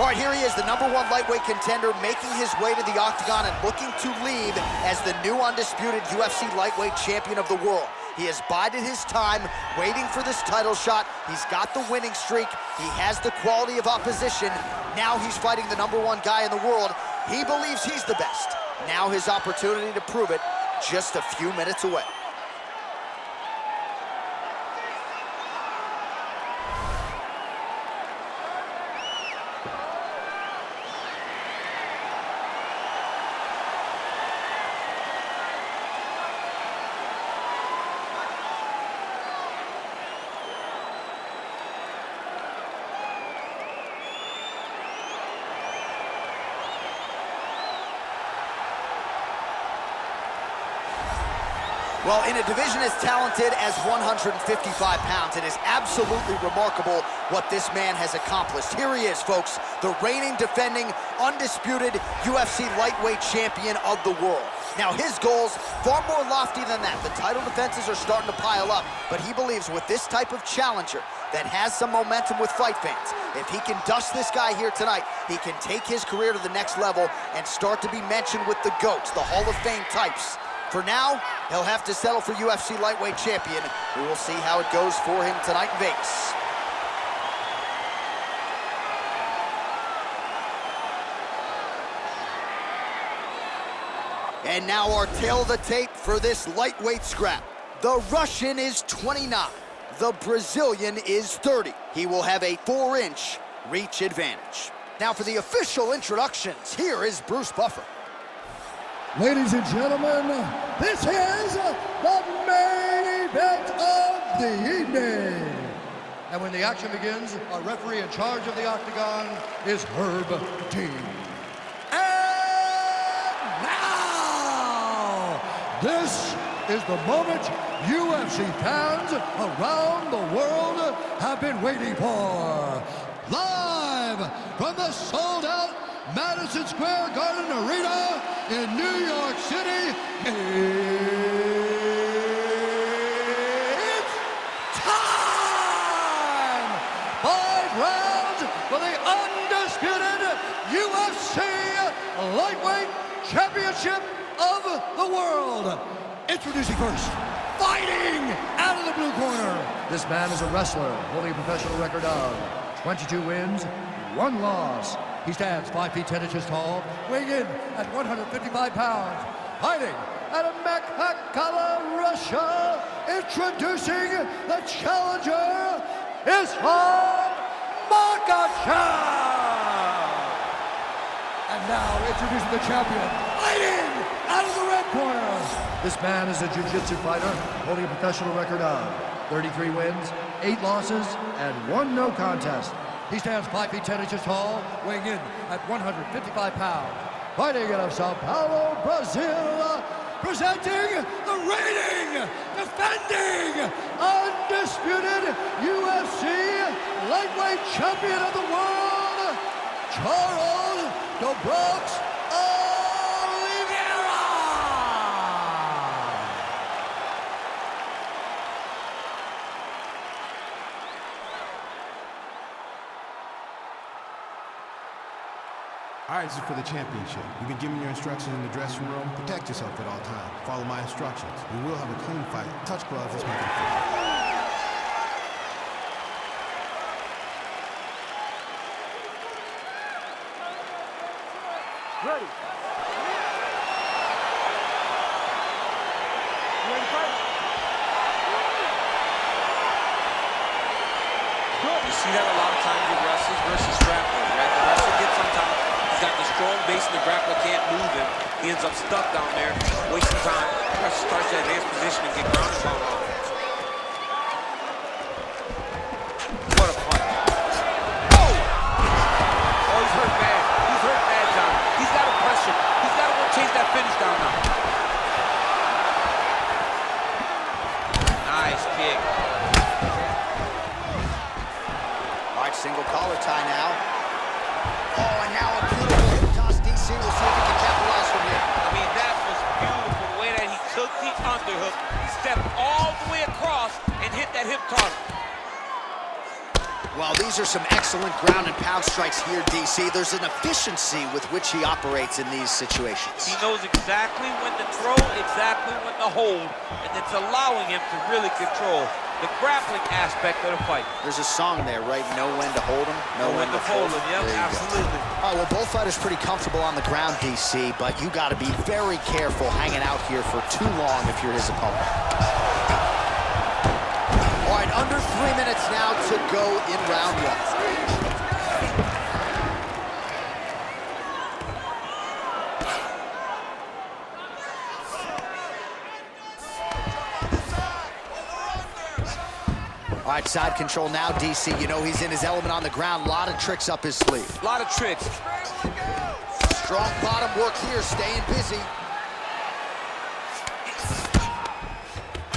All right, here he is, the #1 lightweight contender, making his way to the octagon and looking to leave as the new undisputed UFC lightweight champion of the world. He has bided his time, waiting for this title shot. He's got the winning streak. He has the quality of opposition. Now he's fighting the #1 guy in the world. He believes he's the best. Now his opportunity to prove it, just a few minutes away. Well, in a division as talented as 155 pounds, it is absolutely remarkable what this man has accomplished. Here he is, folks, the reigning, defending, undisputed UFC lightweight champion of the world. Now, his goals, far more lofty than that. The title defenses are starting to pile up, but he believes with this type of challenger that has some momentum with fight fans, if he can dust this guy here tonight, he can take his career to the next level and start to be mentioned with the GOATs, the Hall of Fame types. For now, he'll have to settle for UFC lightweight champion. We will see how it goes for him tonight in Vegas. And now our tail of the tape for this lightweight scrap. The Russian is 29. The Brazilian is 30. He will have a 4-inch reach advantage. Now for the official introductions, here is Bruce Buffer. Ladies and gentlemen, this is the main event of the evening. And when the action begins, our referee in charge of the octagon is Herb Dean. And now, this is the moment UFC fans around the world have been waiting for. Live from the sold-out Madison Square Garden Arena in New York City, it's time! 5 rounds for the undisputed UFC Lightweight Championship of the world. Introducing first, fighting out of the blue corner. This man is a wrestler holding a professional record of 22 wins, 1 loss. He stands 5 feet 10 inches tall, weighing in at 155 pounds. Fighting out of Makhachev, Russia, introducing the challenger, Makhachev. And now introducing the champion, fighting out of the red corner. This man is a jiu-jitsu fighter, holding a professional record of 33 wins, 8 losses, and 1 no contest. He stands 5 feet 10 inches tall, weighing in at 155 pounds. Fighting out of Sao Paulo, Brazil, presenting the reigning, defending, undisputed UFC lightweight champion of the world, Charles Oliveira. All right, this is for the championship. You've been given your instructions in the dressing room. Protect yourself at all times. Follow my instructions. We will have a clean fight. Touch gloves, let's make it fair. Ready. You ready to fight? Good. You see that a lot of times with wrestlers versus grapplers, right? The wrestler gets on top. He's got the strong base and the grappler can't move him. He ends up stuck down there, wasting time. The wrestler starts to advance position and get ground and pound off. What a punch. Oh! Oh, he's hurt bad. He's hurt bad, John. He's got to pressure. He's got to go chase that finish down now. Nice kick. All right, single collar tie now. Oh, and now a beautiful toss. DC, we'll see if he can capitalize from here. I mean, that was beautiful, the way that he took the underhook, stepped all the way across, and hit that hip toss. Well, these are some excellent ground and pound strikes here, DC. There's an efficiency with which he operates in these situations. He knows exactly when to throw, exactly when to hold, and it's allowing him to really control the grappling aspect of the fight. There's a song there, right? Know when to hold him, know when to fold him. Yep, absolutely. All right, well, both fighters pretty comfortable on the ground, DC, but you got to be very careful hanging out here for too long if you're his opponent. All right, under 3 minutes now to go in round one. All right, side control now, DC. You know he's in his element on the ground. A lot of tricks up his sleeve. A lot of tricks. Strong bottom work here, staying busy.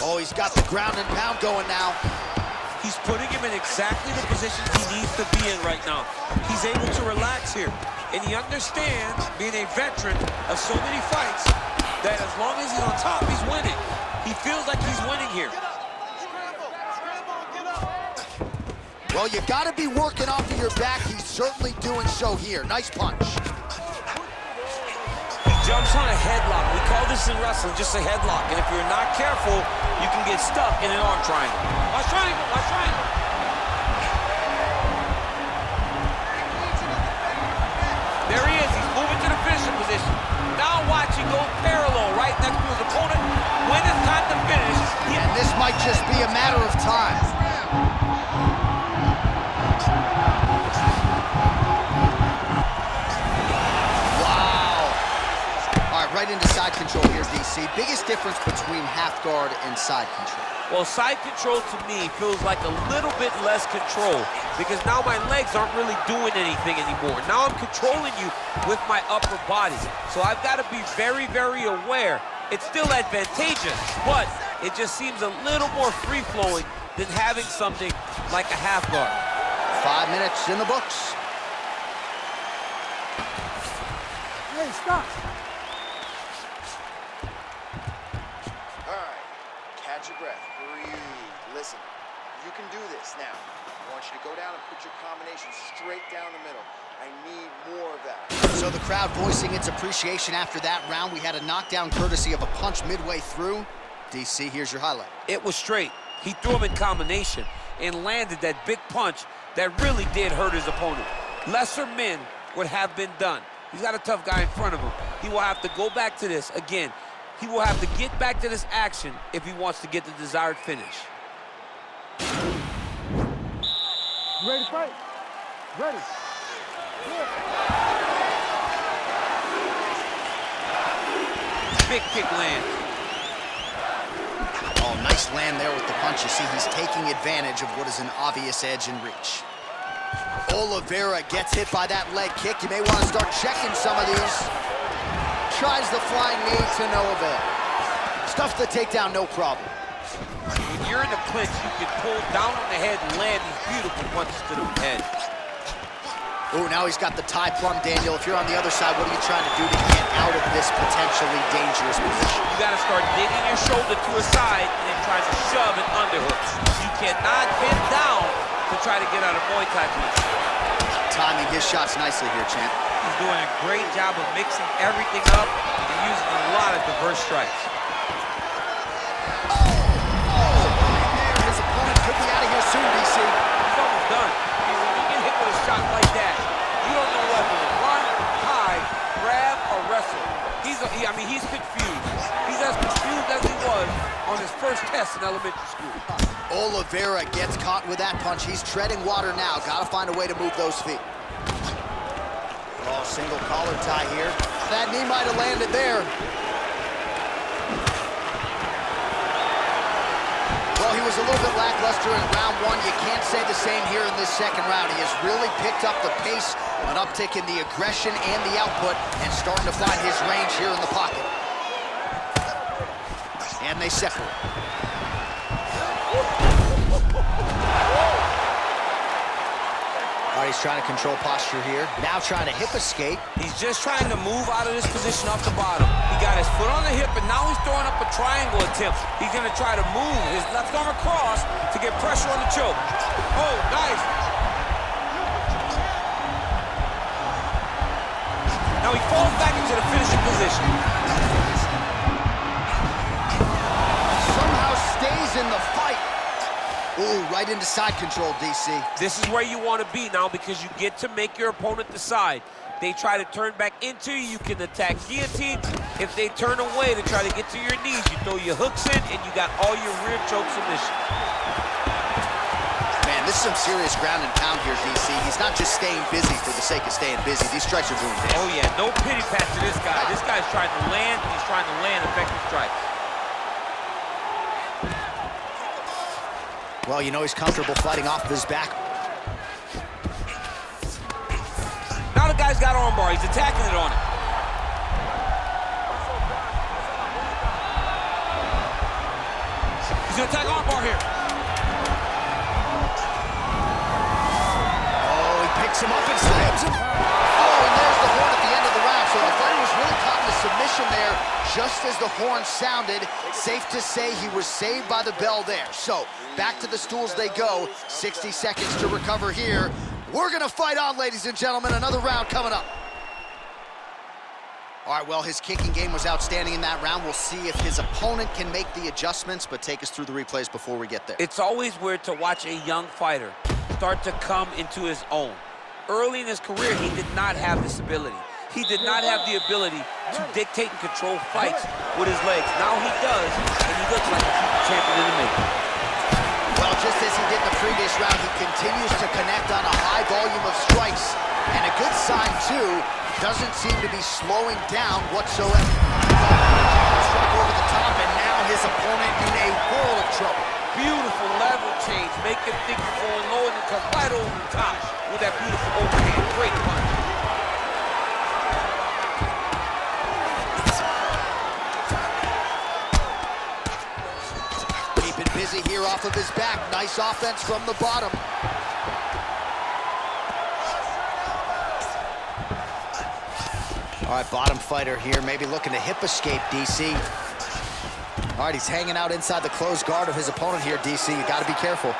Oh, he's got the ground and pound going now. He's putting him in exactly the position he needs to be in right now. He's able to relax here. And he understands, being a veteran of so many fights, that as long as he's on top, he's winning. He feels like he's winning here. Well, you got to be working off of your back. He's certainly doing so here. Nice punch. He jumps on a headlock. We call this in wrestling just a headlock. And if you're not careful, you can get stuck in an arm triangle. Watch triangle, watch triangle. There he is. He's moving to the finishing position. Now watch him go parallel right next to his opponent. When it's time to finish. And this might just be a matter of time. Right into side control here, DC. Biggest difference between half guard and side control? Well, side control to me feels like a little bit less control because now my legs aren't really doing anything anymore. Now I'm controlling you with my upper body. So I've got to be very, very aware. It's still advantageous, but it just seems a little more free-flowing than having something like a half guard. 5 minutes in the books. Hey, stop. Catch your breath, breathe, listen. You can do this now. I want you to go down and put your combination straight down the middle. I need more of that. So the crowd voicing its appreciation after that round. We had a knockdown courtesy of a punch midway through. DC, here's your highlight. It was straight. He threw him in combination and landed that big punch that really did hurt his opponent. Lesser men would have been done. He's got a tough guy in front of him. He will have to go back to this again. He will have to get back to this action if he wants to get the desired finish. You ready to fight? Ready. Big kick land. Oh, nice land there with the punch. You see, he's taking advantage of what is an obvious edge in reach. Oliveira gets hit by that leg kick. You may want to start checking some of these. Tries the flying knee to no avail. Stuffs the takedown, no problem. When you're in the clinch, you can pull down on the head and land these beautiful punches to the head. Oh, now he's got the tie plum, Daniel. If you're on the other side, what are you trying to do to get out of this potentially dangerous position? You got to start digging your shoulder to a side and then try to shove and underhooks. You cannot bend down to try to get out of Muay Thai position. Timing his shots nicely here, champ. He's doing a great job of mixing everything up and using a lot of diverse strikes. His opponent could be out of here soon, DC. He's almost done. I mean, when you get hit with a shot like that, you don't know whether to run, hide, grab, or wrestle. He's confused. He's as confused as he was on his first test in elementary school. Oliveira gets caught with that punch. He's treading water now. Got to find a way to move those feet. Oh, single collar tie here. That knee might have landed there. Well, he was a little bit lackluster in round one. You can't say the same here in this second round. He has really picked up the pace, an uptick in the aggression and the output, and starting to find his range here in the pocket. And they separate. All right, he's trying to control posture here. Now trying to hip escape. He's just trying to move out of this position off the bottom. He got his foot on the hip, and now he's throwing up a triangle attempt. He's going to try to move his left arm across to get pressure on the choke. Oh, nice. Now he falls back into the finishing position. Somehow stays in the fight. Ooh, right into side control, DC. This is where you want to be now because you get to make your opponent decide. They try to turn back into you, you can attack guillotine. If they turn away to try to get to your knees, you throw your hooks in and you got all your rear choke submission. Man, this is some serious ground and pound here, DC. He's not just staying busy for the sake of staying busy. These strikes are doing damage. Oh yeah, no pity pat to this guy. This guy's trying to land, and he's trying to land effective strikes. Well, you know he's comfortable fighting off of his back. Now the guy's got armbar. He's attacking it on it. He's gonna attack armbar here. Oh, he picks him up and slams him. Oh, and there's the horn at the end of the round. So the fighter was really caught in a submission there just as the horn sounded. Safe to say he was saved by the bell there. So back to the stools they go. 60 seconds to recover here. We're gonna fight on, ladies and gentlemen. Another round coming up. All right, well, his kicking game was outstanding in that round. We'll see if his opponent can make the adjustments, but take us through the replays before we get there. It's always weird to watch a young fighter start to come into his own. Early in his career, he did not have this ability. He did not have the ability to dictate and control fights with his legs. Now he does, and he looks like a future champion in the making. Well, just as he did in the previous round, he continues to connect on a high volume of strikes. And a good sign, too, doesn't seem to be slowing down whatsoever. Struck over the top, and now his opponent in a world of trouble. Beautiful level change. Make him think you're going low and then come right over the top with that beautiful overhand. Great punch. Keeping busy here off of his back. Nice offense from the bottom. All right, bottom fighter here, maybe looking to hip escape, DC. All right, he's hanging out inside the closed guard of his opponent here, DC. You got to be careful.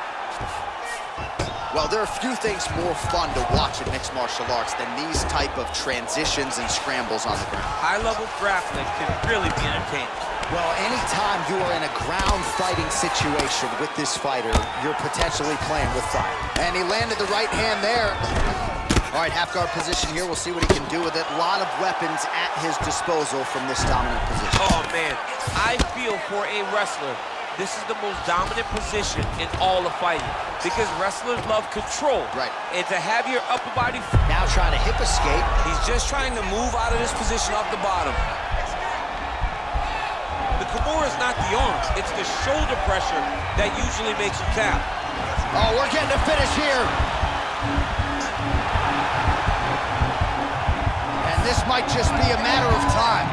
Well, there are few things more fun to watch in mixed martial arts than these type of transitions and scrambles on the ground. High-level grappling can really be entertaining. Well, anytime you are in a ground fighting situation with this fighter, you're potentially playing with fire. And he landed the right hand there. All right, half guard position here. We'll see what he can do with it. A lot of weapons at his disposal from this dominant position. Oh, man. I feel for a wrestler, this is the most dominant position in all of fighting because wrestlers love control. Right. And to have your upper body... Now trying to hip escape. He's just trying to move out of this position off the bottom. The Kimura is not the arms. It's the shoulder pressure that usually makes you tap. Oh, we're getting a finish here. And this might just be a matter of time.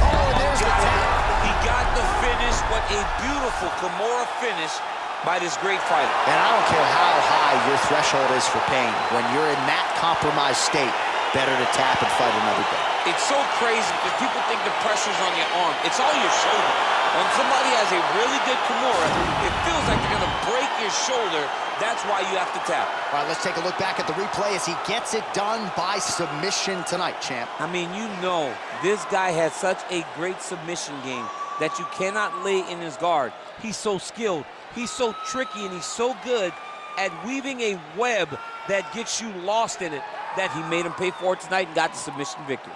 Oh, and there's the tap. He got the finish, but a beautiful Kimura finish by this great fighter. And I don't care how high your threshold is for pain. When you're in that compromised state, better to tap and fight another day. It's so crazy because people think the pressure's on your arm. It's all your shoulder. When somebody has a really good Kimura, it feels like they're gonna break your shoulder. That's why you have to tap. All right, let's take a look back at the replay as he gets it done by submission tonight, champ. I mean, you know, this guy has such a great submission game that you cannot lay in his guard. He's so skilled. He's so tricky, and he's so good at weaving a web that gets you lost in it that he made him pay for it tonight and got the submission victory.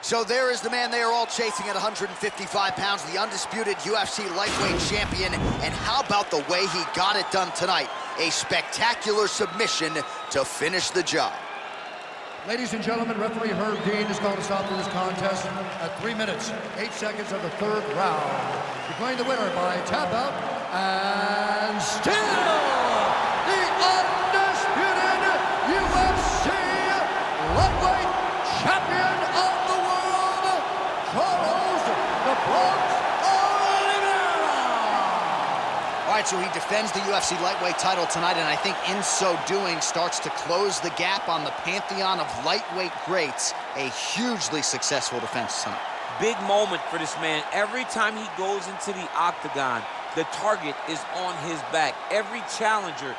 So there is the man they are all chasing at 155 pounds, the undisputed UFC lightweight champion. And how about the way he got it done tonight? A spectacular submission to finish the job. Ladies and gentlemen, referee Herb Dean is going to stop this contest at 3 minutes, 8 seconds of the third round. Declaring the winner by tap out, and still the undisputed UFC lightweight champion of the world, Charles the Bronx Oliveira. All right, so he defends the UFC lightweight title tonight, and I think in so doing starts to close the gap on the pantheon of lightweight greats. A hugely successful defense tonight. big moment for this man. Every time he goes into the octagon, the target is on his back. Every challenger